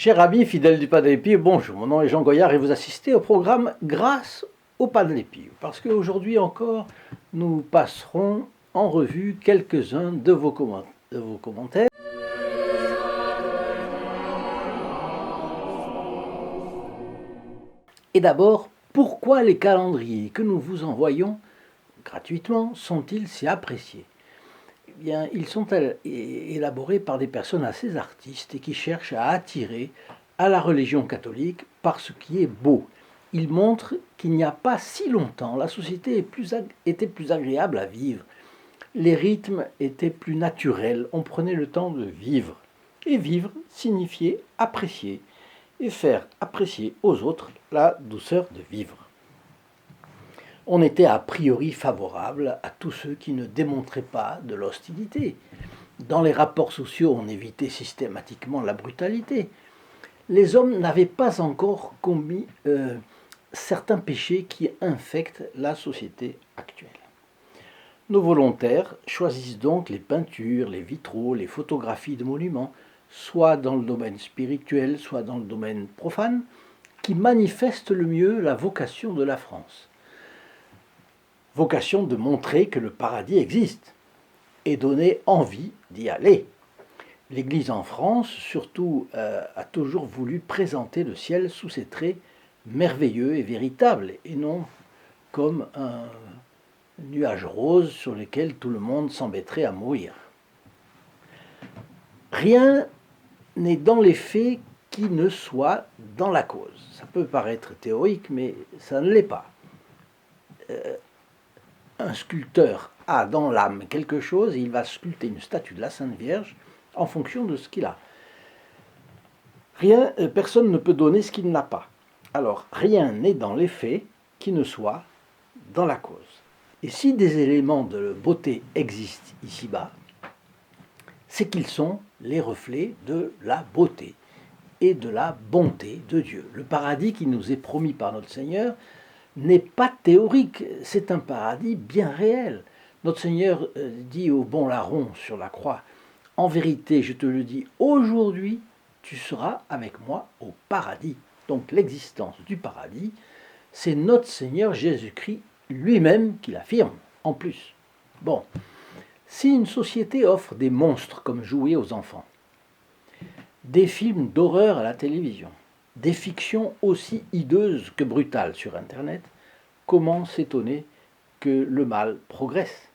Chers amis fidèles du Padre Pio, bonjour, mon nom est Jean Goyard et vous assistez au programme Grâce au Padre Pio. Parce qu'aujourd'hui encore, nous passerons en revue quelques-uns de vos commentaires. Et d'abord, pourquoi les calendriers que nous vous envoyons gratuitement sont-ils si appréciés ? Eh bien, ils sont élaborés par des personnes assez artistes et qui cherchent à attirer à la religion catholique par ce qui est beau. Ils montrent qu'il n'y a pas si longtemps, la société était plus agréable à vivre. Les rythmes étaient plus naturels, on prenait le temps de vivre. Et vivre signifiait apprécier et faire apprécier aux autres la douceur de vivre. On était a priori favorable à tous ceux qui ne démontraient pas de l'hostilité. Dans les rapports sociaux, on évitait systématiquement la brutalité. Les hommes n'avaient pas encore commis certains péchés qui infectent la société actuelle. Nos volontaires choisissent donc les peintures, les vitraux, les photographies de monuments, soit dans le domaine spirituel, soit dans le domaine profane, qui manifestent le mieux la vocation de la France. Vocation de montrer que le paradis existe et donner envie d'y aller. L'Église en France, surtout, a toujours voulu présenter le ciel sous ses traits merveilleux et véritables, et non comme un nuage rose sur lequel tout le monde s'embêterait à mourir. Rien n'est dans les faits qui ne soit dans la cause. Ça peut paraître théorique, mais ça ne l'est pas. Un sculpteur a dans l'âme quelque chose et il va sculpter une statue de la Sainte Vierge en fonction de ce qu'il a. Personne ne peut donner ce qu'il n'a pas. Alors, rien n'est dans les faits qui ne soit dans la cause. Et si des éléments de beauté existent ici-bas, c'est qu'ils sont les reflets de la beauté et de la bonté de Dieu. Le paradis qui nous est promis par notre Seigneur n'est pas théorique, c'est un paradis bien réel. Notre Seigneur dit au bon larron sur la croix, « En vérité, je te le dis, aujourd'hui, tu seras avec moi au paradis. » Donc l'existence du paradis, c'est notre Seigneur Jésus-Christ lui-même qui l'affirme, en plus. Bon, si une société offre des monstres comme jouets aux enfants, des films d'horreur à la télévision, des fictions aussi hideuses que brutales sur Internet, comment s'étonner que le mal progresse ?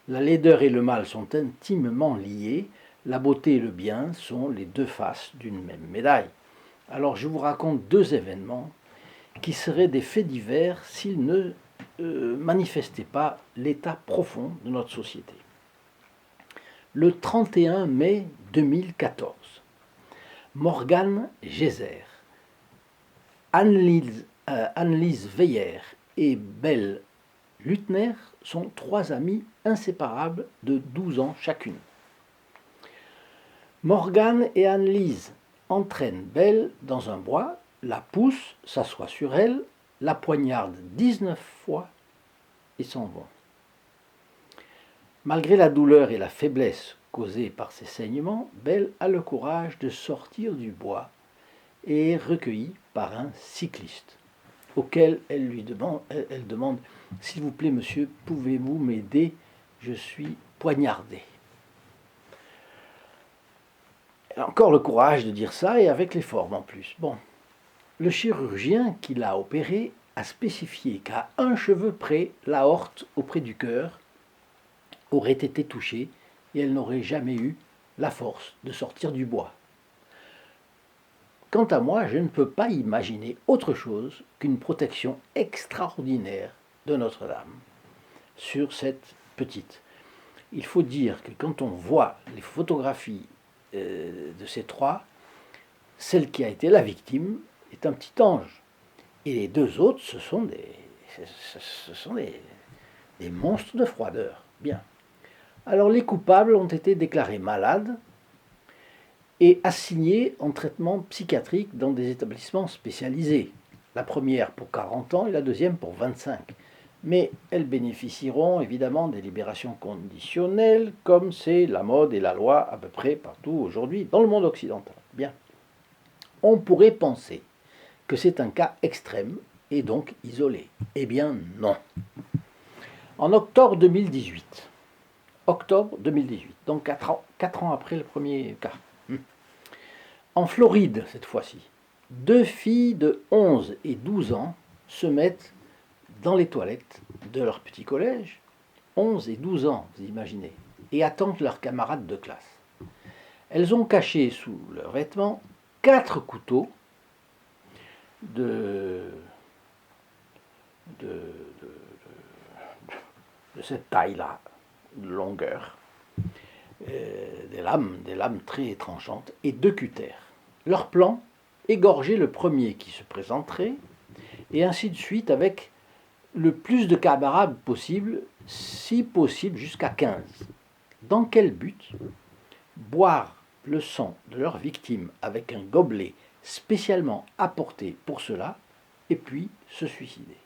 La laideur et le mal sont intimement liés, la beauté et le bien sont les deux faces d'une même médaille. Alors je vous raconte deux événements qui seraient des faits divers s'ils ne manifestaient pas l'état profond de notre société. Le 31 mai 2014, Morgane Geyser, Annelise Weyer et Belle Lutner sont trois amies inséparables de 12 ans chacune. Morgane et Annelise entraînent Belle dans un bois, la poussent, s'assoient sur elle, la poignardent 19 fois et s'en vont. Malgré la douleur et la faiblesse causée par ces saignements, Belle a le courage de sortir du bois et est recueillie par un cycliste, auquel elle demande « S'il vous plaît, monsieur, pouvez-vous m'aider? Je suis poignardée. » Elle a encore le courage de dire ça et avec les formes en plus. Bon, le chirurgien qui l'a opérée a spécifié qu'à un cheveu près, l'aorte auprès du cœur aurait été touchée et elle n'aurait jamais eu la force de sortir du bois. Quant à moi, je ne peux pas imaginer autre chose qu'une protection extraordinaire de Notre-Dame sur cette petite. Il faut dire que quand on voit les photographies de ces trois, celle qui a été la victime est un petit ange. Et les deux autres, ce sont des monstres de froideur. Bien. Alors les coupables ont été déclarés malades et assignés en traitement psychiatrique dans des établissements spécialisés. La première pour 40 ans et la deuxième pour 25. Mais elles bénéficieront évidemment des libérations conditionnelles, comme c'est la mode et la loi à peu près partout aujourd'hui dans le monde occidental. Bien. On pourrait penser que c'est un cas extrême et donc isolé. Eh bien non. En octobre 2018, donc 4 ans après le premier cas, en Floride cette fois-ci, 2 filles de 11 et 12 ans se mettent dans les toilettes de leur petit collège, 11 et 12 ans, vous imaginez, et attendent leurs camarades de classe. Elles ont caché sous leurs vêtements 4 couteaux de cette taille-là, de longueur, des lames très tranchantes, et 2 cutters. Leur plan, égorger le premier qui se présenterait, et ainsi de suite avec le plus de camarades possible, si possible jusqu'à 15. Dans quel but? Boire le sang de leur victime avec un gobelet spécialement apporté pour cela, et puis se suicider.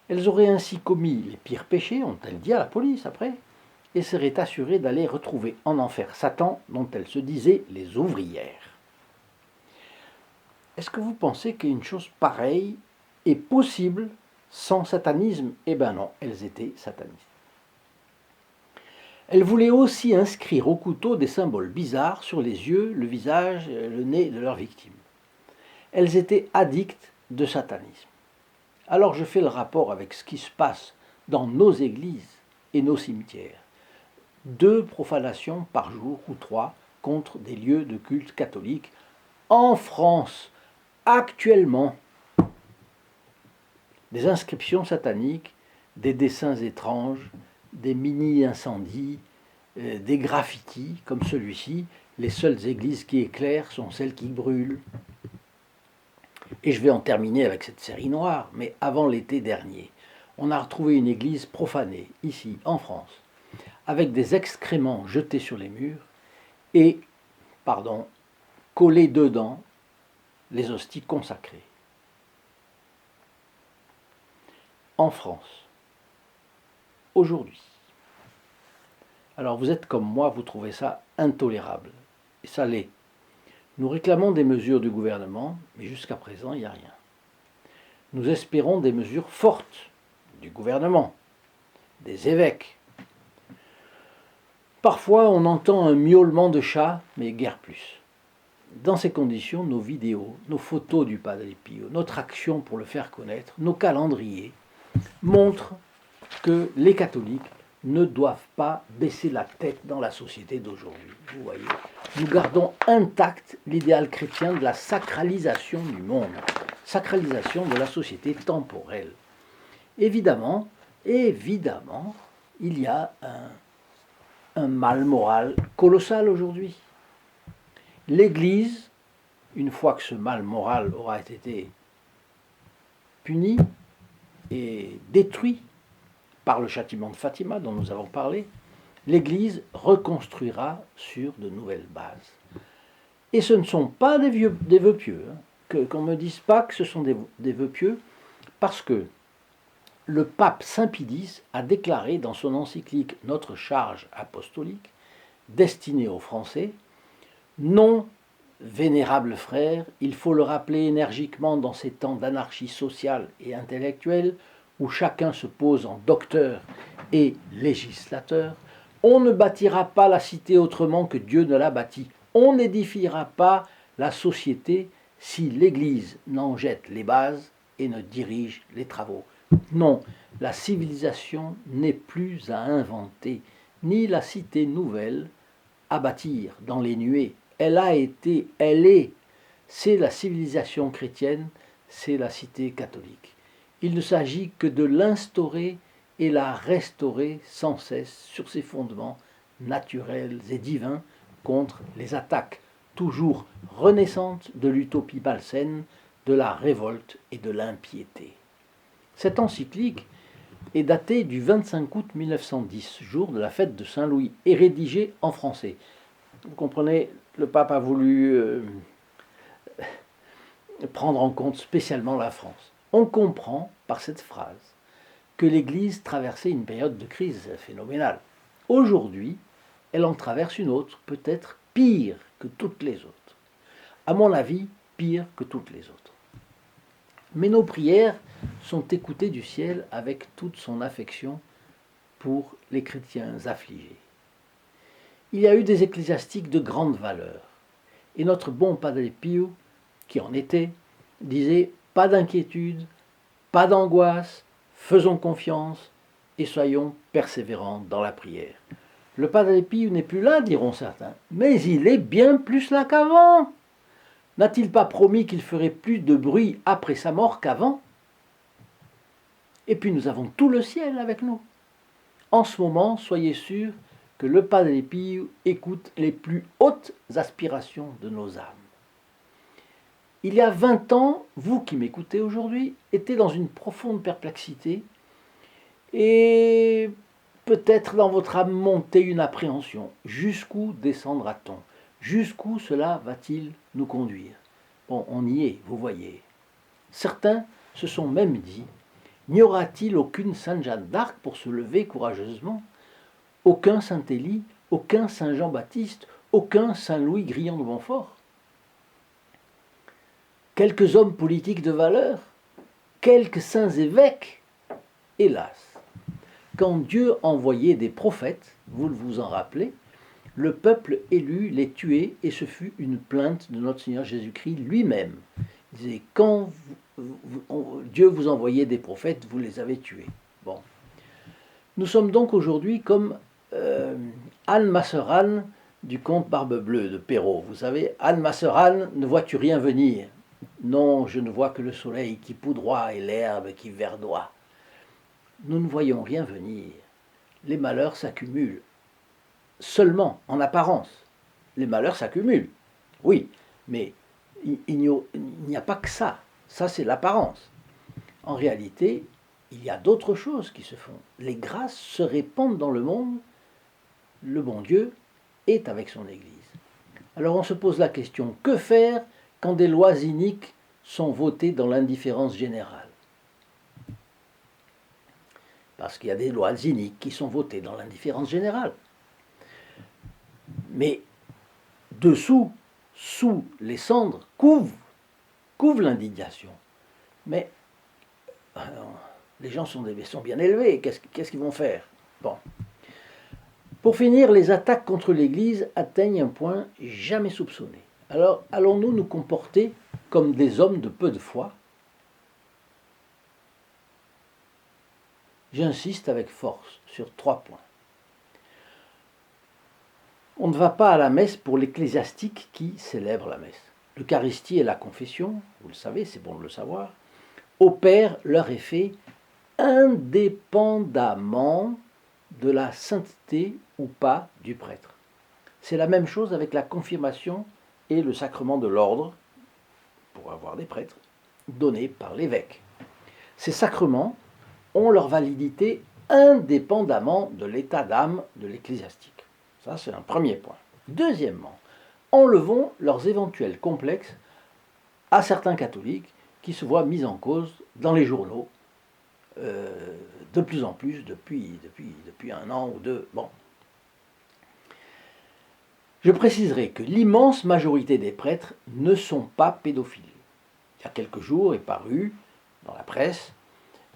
Elles auraient ainsi commis les pires péchés, ont-elles dit à la police après, et seraient assurées d'aller retrouver en enfer Satan, dont elles se disaient les ouvrières. Est-ce que vous pensez qu'une chose pareille est possible sans satanisme? Eh bien non, elles étaient satanistes. Elles voulaient aussi inscrire au couteau des symboles bizarres sur les yeux, le visage, le nez de leur victime. Elles étaient addictes de satanisme. Alors je fais le rapport avec ce qui se passe dans nos églises et nos cimetières. 2 profanations par jour ou 3 contre des lieux de culte catholiques en France, actuellement. Des inscriptions sataniques, des dessins étranges, des mini-incendies, des graffitis comme celui-ci. Les seules églises qui éclairent sont celles qui brûlent. Et je vais en terminer avec cette série noire, mais avant l'été dernier, on a retrouvé une église profanée, ici, en France, avec des excréments jetés sur les murs et, collés dedans, les hosties consacrées. En France, aujourd'hui. Alors vous êtes comme moi, vous trouvez ça intolérable, et ça l'est. Nous réclamons des mesures du gouvernement, mais jusqu'à présent, il n'y a rien. Nous espérons des mesures fortes du gouvernement, des évêques. Parfois, on entend un miaulement de chat, mais guère plus. Dans ces conditions, nos vidéos, nos photos du Padre Pio, notre action pour le faire connaître, nos calendriers, montrent que les catholiques ne doivent pas baisser la tête dans la société d'aujourd'hui. Vous voyez, nous gardons intact l'idéal chrétien de la sacralisation du monde, sacralisation de la société temporelle. Évidemment, il y a un mal moral colossal aujourd'hui. L'Église, une fois que ce mal moral aura été puni et détruit par le châtiment de Fatima dont nous avons parlé, l'Église reconstruira sur de nouvelles bases. Et ce ne sont pas des vœux pieux, qu'on ne me dise pas que ce sont des vœux pieux, parce que le pape Saint Pie X a déclaré dans son encyclique Notre charge apostolique, destinée aux Français, non, vénérables frères, il faut le rappeler énergiquement dans ces temps d'anarchie sociale et intellectuelle, où chacun se pose en docteur et législateur, on ne bâtira pas la cité autrement que Dieu ne l'a bâtie. On n'édifiera pas la société si l'Église n'en jette les bases et ne dirige les travaux. Non, la civilisation n'est plus à inventer, ni la cité nouvelle à bâtir dans les nuées. Elle est. C'est la civilisation chrétienne, c'est la cité catholique. Il ne s'agit que de l'instaurer et la restaurer sans cesse sur ses fondements naturels et divins contre les attaques toujours renaissantes de l'utopie malsaine, de la révolte et de l'impiété. Cette encyclique est datée du 25 août 1910, jour de la fête de Saint-Louis, et rédigée en français. Vous comprenez, le pape a voulu prendre en compte spécialement la France. On comprend par cette phrase que l'Église traversait une période de crise phénoménale. Aujourd'hui, elle en traverse une autre, peut-être pire que toutes les autres. À mon avis, pire que toutes les autres. Mais nos prières sont écoutées du ciel avec toute son affection pour les chrétiens affligés. Il y a eu des ecclésiastiques de grande valeur, et notre bon Padre Pio, qui en était, disait « Pas d'inquiétude, pas d'angoisse, faisons confiance et soyons persévérants dans la prière. » Le Padre Pio n'est plus là, diront certains, mais il est bien plus là qu'avant. N'a-t-il pas promis qu'il ferait plus de bruit après sa mort qu'avant? Et puis nous avons tout le ciel avec nous. En ce moment, soyez sûrs que le Padre Pio écoute les plus hautes aspirations de nos âmes. Il y a 20 ans, vous qui m'écoutez aujourd'hui, étiez dans une profonde perplexité et peut-être dans votre âme monter une appréhension. Jusqu'où descendra-t-on? Jusqu'où cela va-t-il nous conduire? Bon, on y est, vous voyez. Certains se sont même dit, n'y aura-t-il aucune Sainte Jeanne d'Arc pour se lever courageusement? Aucun Saint Élie, aucun Saint Jean-Baptiste, aucun Saint Louis Grillon de Montfort? Quelques hommes politiques de valeur? Quelques saints évêques? Hélas, quand Dieu envoyait des prophètes, vous vous en rappelez, le peuple élu les tuait et ce fut une plainte de notre Seigneur Jésus-Christ lui-même. Il disait, quand Dieu vous envoyait des prophètes, vous les avez tués. Bon. Nous sommes donc aujourd'hui comme Anne, ma sœur Anne, du comte Barbe-Bleue de Perrault. Vous savez, Anne, ma sœur Anne, ne vois-tu rien venir? Non, je ne vois que le soleil qui poudroie et l'herbe qui verdoie. Nous ne voyons rien venir. Les malheurs s'accumulent. Seulement, en apparence, les malheurs s'accumulent. Oui, mais il n'y a pas que ça. Ça, c'est l'apparence. En réalité, il y a d'autres choses qui se font. Les grâces se répandent dans le monde. Le bon Dieu est avec son Église. Alors on se pose la question, que faire quand des lois iniques sont votées dans l'indifférence générale? Parce qu'il y a des lois iniques qui sont votées dans l'indifférence générale. Mais dessous, sous les cendres, couvre l'indignation. Mais les gens sont bien élevés, qu'est-ce qu'ils vont faire? Bon. Pour finir, les attaques contre l'Église atteignent un point jamais soupçonné. Alors, allons-nous nous comporter comme des hommes de peu de foi? J'insiste avec force sur 3 points. On ne va pas à la messe pour l'ecclésiastique qui célèbre la messe. L'Eucharistie et la confession, vous le savez, c'est bon de le savoir, opèrent leur effet indépendamment de la sainteté ou pas du prêtre. C'est la même chose avec la confirmation et le sacrement de l'ordre, pour avoir des prêtres, donnés par l'évêque. Ces sacrements ont leur validité indépendamment de l'état d'âme de l'ecclésiastique. Ça, c'est un premier point. Deuxièmement, enlevons leurs éventuels complexes à certains catholiques qui se voient mis en cause dans les journaux de plus en plus depuis 1 an ou 2. Bon. Je préciserai que l'immense majorité des prêtres ne sont pas pédophiles. Il y a quelques jours est paru dans la presse,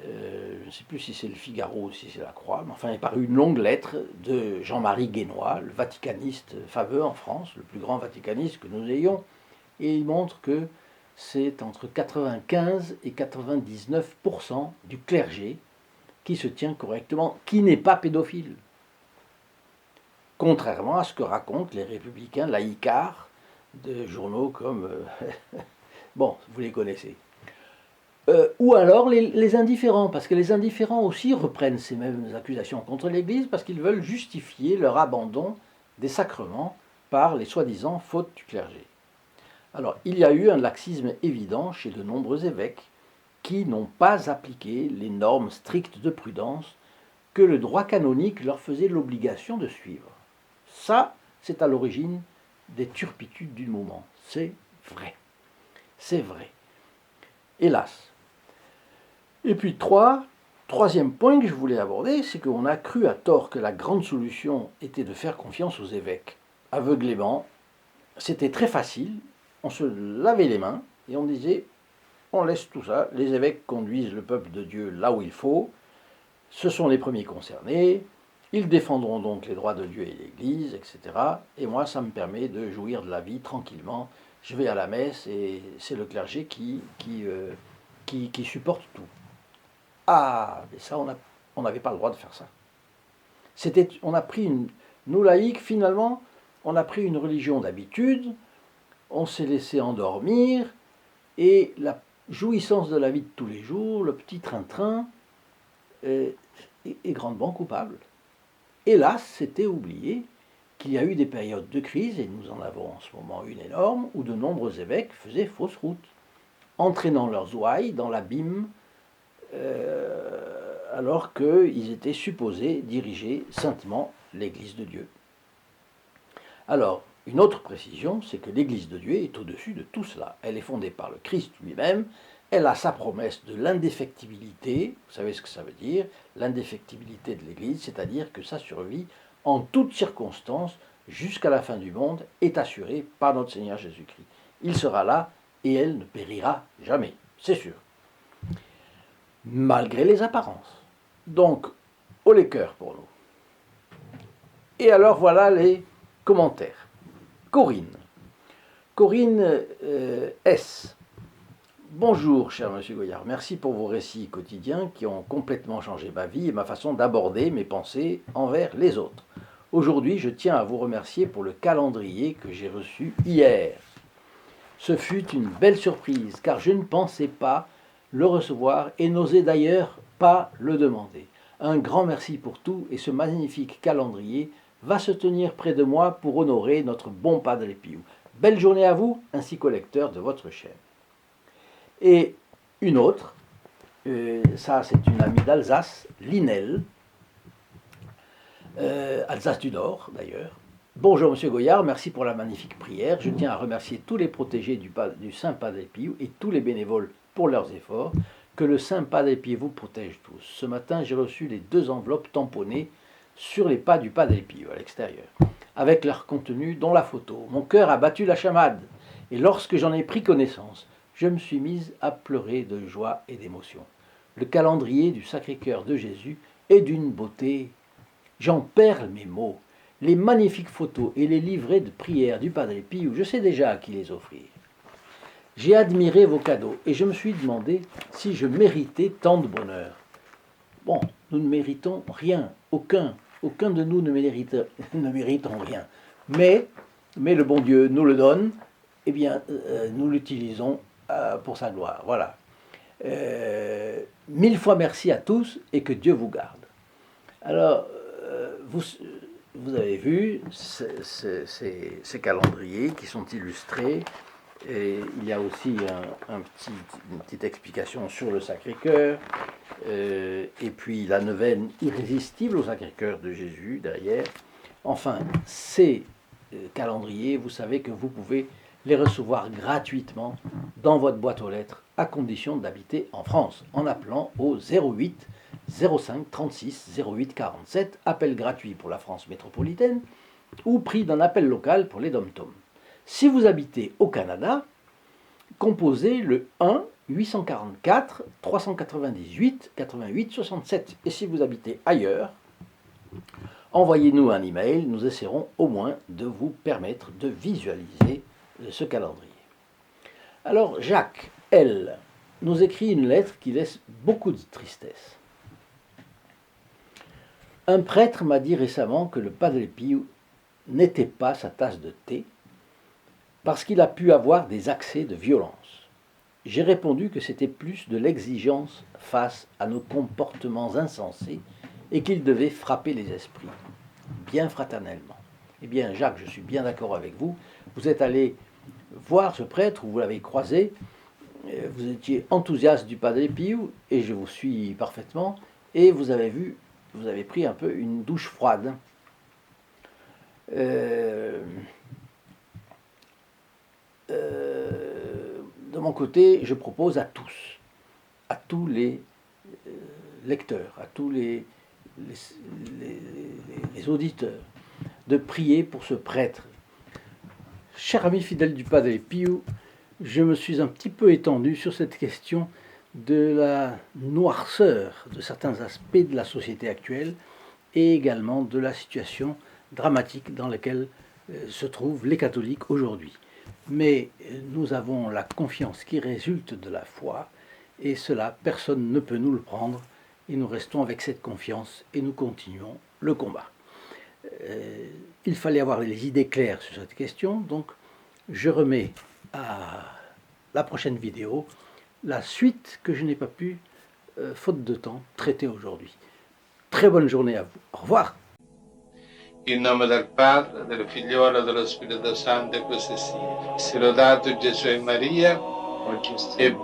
je ne sais plus si c'est le Figaro ou si c'est la Croix, mais enfin est paru une longue lettre de Jean-Marie Guénois, le vaticaniste fameux en France, le plus grand vaticaniste que nous ayons, et il montre que c'est entre 95 et 99% du clergé qui se tient correctement, qui n'est pas pédophile. Contrairement à ce que racontent les républicains laïcards de journaux comme... bon, vous les connaissez. Ou alors les indifférents, parce que les indifférents aussi reprennent ces mêmes accusations contre l'Église, parce qu'ils veulent justifier leur abandon des sacrements par les soi-disant fautes du clergé. Alors, il y a eu un laxisme évident chez de nombreux évêques qui n'ont pas appliqué les normes strictes de prudence que le droit canonique leur faisait l'obligation de suivre. Ça, c'est à l'origine des turpitudes du moment. C'est vrai. C'est vrai. Hélas. Et puis troisième point que je voulais aborder, c'est qu'on a cru à tort que la grande solution était de faire confiance aux évêques. Aveuglément, c'était très facile, on se lavait les mains et on disait, on laisse tout ça, les évêques conduisent le peuple de Dieu là où il faut, ce sont les premiers concernés, ils défendront donc les droits de Dieu et l'Église, etc. Et moi, ça me permet de jouir de la vie tranquillement. Je vais à la messe et c'est le clergé qui supporte tout. Ah, mais ça, on n'avait pas le droit de faire ça. Nous laïcs, finalement, on a pris une religion d'habitude, on s'est laissé endormir, et la jouissance de la vie de tous les jours, le petit train-train, est grandement coupable. Hélas, c'était oublié qu'il y a eu des périodes de crise, et nous en avons en ce moment une énorme, où de nombreux évêques faisaient fausse route, entraînant leurs ouailles dans l'abîme, alors qu'ils étaient supposés diriger saintement l'Église de Dieu. Alors, une autre précision, c'est que l'Église de Dieu est au-dessus de tout cela. Elle est fondée par le Christ lui-même, elle a sa promesse de l'indéfectibilité, vous savez ce que ça veut dire, l'indéfectibilité de l'Église, c'est-à-dire que sa survie, en toutes circonstances, jusqu'à la fin du monde, est assurée par notre Seigneur Jésus-Christ. Il sera là et elle ne périra jamais, c'est sûr. Malgré les apparences. Donc, haut les cœurs pour nous. Et alors voilà les commentaires. Corinne S. Bonjour, cher Monsieur Goyard. Merci pour vos récits quotidiens qui ont complètement changé ma vie et ma façon d'aborder mes pensées envers les autres. Aujourd'hui, je tiens à vous remercier pour le calendrier que j'ai reçu hier. Ce fut une belle surprise, car je ne pensais pas le recevoir et n'osais d'ailleurs pas le demander. Un grand merci pour tout, et ce magnifique calendrier va se tenir près de moi pour honorer notre bon Padre Pio. Belle journée à vous, ainsi qu'au lecteur de votre chaîne. Et une autre, ça c'est une amie d'Alsace, Linel, Alsace du Nord d'ailleurs. Bonjour Monsieur Goyard, merci pour la magnifique prière. Je tiens à remercier tous les protégés du Saint Padre Pio et tous les bénévoles pour leurs efforts. Que le Saint Padre Pio vous protège tous. Ce matin, j'ai reçu les 2 enveloppes tamponnées sur les pas du Padre Pio à l'extérieur, avec leur contenu, dont la photo. Mon cœur a battu la chamade, et lorsque j'en ai pris connaissance, je me suis mise à pleurer de joie et d'émotion. Le calendrier du Sacré-Cœur de Jésus est d'une beauté. J'en perds mes mots. Les magnifiques photos et les livrets de prières du Padre Pio, je sais déjà à qui les offrir. J'ai admiré vos cadeaux et je me suis demandé si je méritais tant de bonheur. Bon, nous ne méritons rien, aucun de nous ne méritons rien. Mais le bon Dieu nous le donne, eh bien, nous l'utilisons pour sa gloire. Voilà. 1000 fois merci à tous et que Dieu vous garde. Alors, vous avez vu ces calendriers qui sont illustrés. Et il y a aussi une petite explication sur le Sacré-Cœur, et puis la neuvaine irrésistible au Sacré-Cœur de Jésus derrière. Enfin, ces calendriers, vous savez que vous pouvez les recevoir gratuitement dans votre boîte aux lettres, à condition d'habiter en France, en appelant au 08 05 36 08 47, appel gratuit pour la France métropolitaine, ou prix d'un appel local pour les DOM-TOM. Si vous habitez au Canada, composez le 1 844 398 88 67. Et si vous habitez ailleurs, envoyez-nous un email, nous essaierons au moins de vous permettre de visualiser ce calendrier. Alors Jacques, elle, nous écrit une lettre qui laisse beaucoup de tristesse. Un prêtre m'a dit récemment que le Padre Pio n'était pas sa tasse de thé, parce qu'il a pu avoir des accès de violence. J'ai répondu que c'était plus de l'exigence face à nos comportements insensés et qu'il devait frapper les esprits, bien fraternellement. Eh bien, Jacques, je suis bien d'accord avec vous. Vous êtes allé voir ce prêtre, vous l'avez croisé, vous étiez enthousiaste du Padre Pio, et je vous suis parfaitement, et vous avez pris un peu une douche froide. De mon côté, je propose à tous les lecteurs, à tous les auditeurs, de prier pour ce prêtre Cher ami fidèle du Padre Pio, je me suis un petit peu étendu sur cette question de la noirceur de certains aspects de la société actuelle et également de la situation dramatique dans laquelle se trouvent les catholiques aujourd'hui. Mais nous avons la confiance qui résulte de la foi et cela, personne ne peut nous le prendre et nous restons avec cette confiance et nous continuons le combat. Il fallait avoir les idées claires sur cette question, donc je remets à la prochaine vidéo la suite que je n'ai pas pu, faute de temps, traiter aujourd'hui. Très bonne journée à vous. Au revoir. In nome del Padre, del Figliolo e dello Spirito Santo, e così sia. Sia lodato Gesù e Maria, oggi e